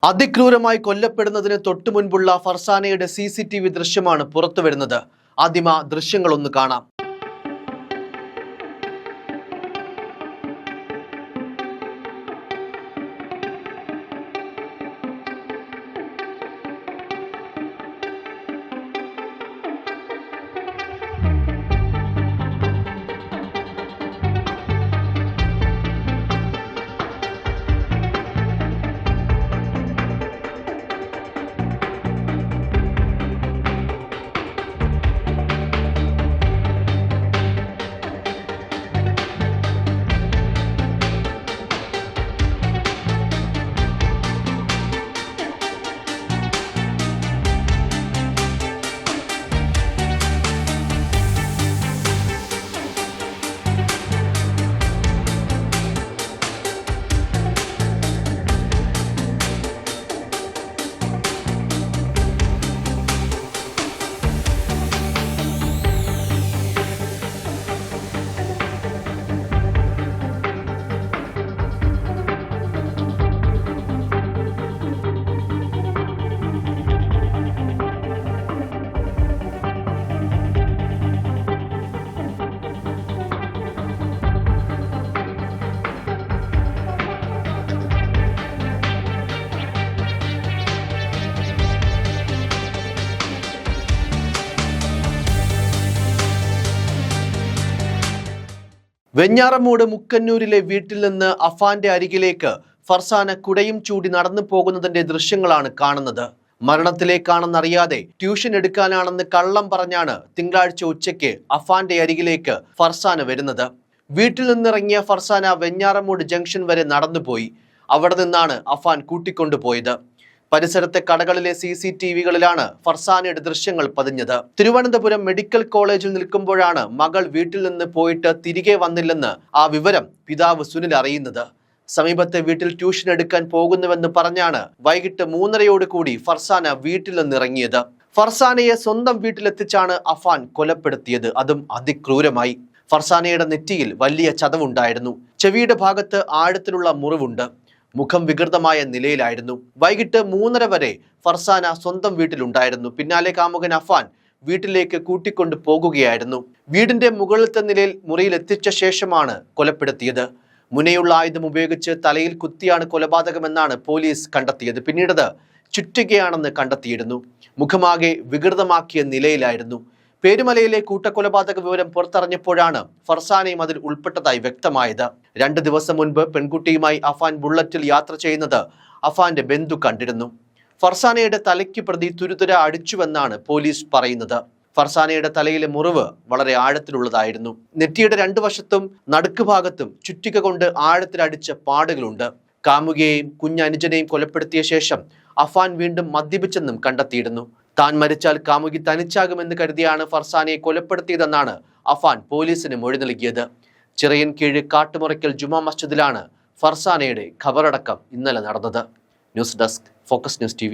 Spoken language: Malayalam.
അതിക്രൂരമായി കൊല്ലപ്പെടുന്നതിന് തൊട്ടുമുൻപുള്ള ഫർസാനയുടെ CCTV ദൃശ്യമാണ് പുറത്തുവരുന്നത്. ആദ്യം ആ ദൃശ്യങ്ങളൊന്ന് കാണാം. വെഞ്ഞാറമൂട് മുക്കന്നൂരിലെ വീട്ടിൽ നിന്ന് അഫാന്റെ അരികിലേക്ക് ഫർസാന കുടയും ചൂടി നടന്നു പോകുന്നതിന്റെ ദൃശ്യങ്ങളാണ് കാണുന്നത്. മരണത്തിലേക്കാണെന്നറിയാതെ ട്യൂഷൻ എടുക്കാനാണെന്ന് കള്ളം പറഞ്ഞാണ് തിങ്കളാഴ്ച ഉച്ചയ്ക്ക് അഫാന്റെ അരികിലേക്ക് ഫർസാന വരുന്നത്. വീട്ടിൽ നിന്നിറങ്ങിയ ഫർസാന വെഞ്ഞാറമൂട് ജംഗ്ഷൻ വരെ നടന്നുപോയി. അവിടെ നിന്നാണ് അഫാൻ കൂട്ടിക്കൊണ്ടുപോയത്. പരിസരത്തെ കടകളിലെ CCTVകളിലാണ് ഫർസാനയുടെ ദൃശ്യങ്ങൾ പതിഞ്ഞത്. തിരുവനന്തപുരം മെഡിക്കൽ കോളേജിൽ നിൽക്കുമ്പോഴാണ് മകൾ വീട്ടിൽ നിന്ന് പോയിട്ട് തിരികെ വന്നില്ലെന്ന് ആ വിവരം പിതാവ് സുനിൽ അറിയുന്നത്. സമീപത്തെ വീട്ടിൽ ട്യൂഷൻ എടുക്കാൻ പോകുന്നുവെന്ന് പറഞ്ഞാണ് വൈകിട്ട് 3:30 കൂടി ഫർസാന വീട്ടിൽ നിന്നിറങ്ങിയത്. ഫർസാനയെ സ്വന്തം വീട്ടിലെത്തിച്ചാണ് അഫാൻ കൊലപ്പെടുത്തിയത്, അതും അതിക്രൂരമായി. ഫർസാനയുടെ നെറ്റിയിൽ വലിയ ചതവുണ്ടായിരുന്നു. ചെവിയുടെ ഭാഗത്ത് ആഴത്തിലുള്ള മുറിവുണ്ട്. മുഖം വികൃതമായ നിലയിലായിരുന്നു. വൈകിട്ട് 3:30 വരെ ഫർസാന സ്വന്തം വീട്ടിലുണ്ടായിരുന്നു. പിന്നാലെ കാമുകൻ അഫാൻ വീട്ടിലേക്ക് കൂട്ടിക്കൊണ്ടു പോകുകയായിരുന്നു. വീടിന്റെ മുകളിലത്തെ നിലയിൽ മുറിയിൽ എത്തിച്ച ശേഷമാണ് കൊലപ്പെടുത്തിയത്. മുനയുള്ള ആയുധം ഉപയോഗിച്ച് തലയിൽ കുത്തിയാണ് കൊലപാതകമെന്നാണ് പോലീസ് കണ്ടെത്തിയത്. പിന്നീടത് ചുറ്റുകയാണെന്ന് കണ്ടെത്തിയിരുന്നു. മുഖമാകെ വികൃതമാക്കിയ നിലയിലായിരുന്നു. പേരുമലയിലെ കൂട്ടക്കൊലപാതക വിവരം പുറത്തറിഞ്ഞപ്പോഴാണ് ഫർസാനയും അതിൽ ഉൾപ്പെട്ടതായി വ്യക്തമായത്. 2 ദിവസം മുൻപ് പെൺകുട്ടിയുമായി അഫാൻ ബുള്ളറ്റിൽ യാത്ര ചെയ്യുന്നത് അഫാന്റെ ബന്ധു കണ്ടിരുന്നു. ഫർസാനയുടെ തലയ്ക്ക് പ്രതി തുരുതുര അടിച്ചുവെന്നാണ് പോലീസ് പറയുന്നത്. ഫർസാനയുടെ തലയിലെ മുറിവ് വളരെ ആഴത്തിലുള്ളതായിരുന്നു. നെറ്റിയുടെ 2 വശത്തും നടുക്ക് ഭാഗത്തും ചുറ്റിക കൊണ്ട് ആഴത്തിലടിച്ച പാടുകളുണ്ട്. കാമുകയെയും കുഞ്ഞനുജനെയും കൊലപ്പെടുത്തിയ ശേഷം അഫാൻ വീണ്ടും മദ്യപിച്ചെന്നും കണ്ടെത്തിയിരുന്നു. താൻ മരിച്ചാൽ കാമുകി തനിച്ചാകുമെന്ന് കരുതിയാണ് ഫർസാനയെ കൊലപ്പെടുത്തിയതെന്നാണ് അഫാൻ പോലീസിന് മൊഴി നൽകിയത്. ചിറയൻകീഴ് കാട്ടുമുറയ്ക്കൽ ജുമാ മസ്ജിദിലാണ് ഫർസാനയുടെ ഖബറടക്കം ഇന്നലെ നടന്നത്. News desk, focus news TV.